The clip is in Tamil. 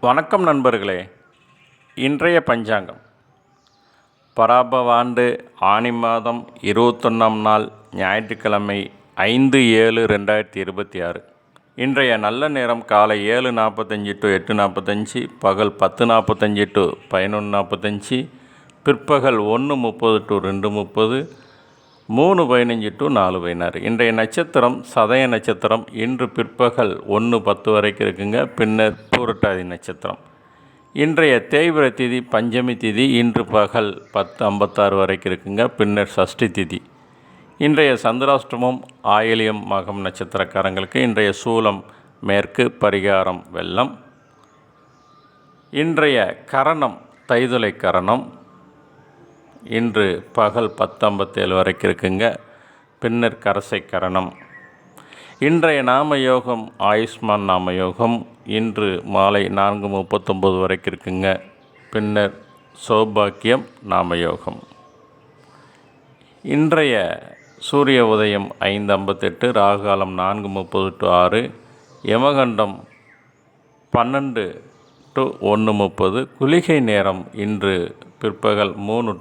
வணக்கம் நண்பர்களே. இன்றைய பஞ்சாங்கம் பராபவ ஆண்டு ஆனி மாதம் 21ஆம் நாள் ஞாயிற்றுக்கிழமை 5/7/2026. இன்றைய நல்ல நேரம் காலை 7:45 to 8:45, பகல் 10:45 to 11:45, பிற்பகல் 1:30 to 2:30, 3:15 to 4:16. இன்றைய நட்சத்திரம் சதய நட்சத்திரம். இன்று பிற்பகல் 1:10 வரைக்கும் இருக்குங்க. பின்னர் பூரட்டாதி நட்சத்திரம். இன்றைய தேய்பிறை திதி பஞ்சமி திதி. இன்று பகல் 10:56 வரைக்கும் இருக்குங்க. பின்னர் சஷ்டி திதி. இன்றைய சந்திராஷ்டமம் ஆயிலியம் மகம் நட்சத்திரக்காரங்களுக்கு. இன்றைய சூலம் மேற்கு, பரிகாரம் வெள்ளம். இன்றைய கரணம் தைதுளை கரணம். இன்று பகல் 10:57 வரைக்கும் இருக்குங்க. பின்னர் கரசை கரணம். இன்றைய நாம யோகம் ஆயுஷ்மான் நாம யோகம். இன்று மாலை 4:39 வரைக்கும் இருக்குங்க. பின்னர் சௌபாக்கியம் நாம யோகம். இன்றைய சூரிய உதயம் 5:58, ராகுகாலம் 4:30 to 6, யமகண்டம் 12 to 1:30, குளிகை நேரம் இன்று பிற்பகல் 3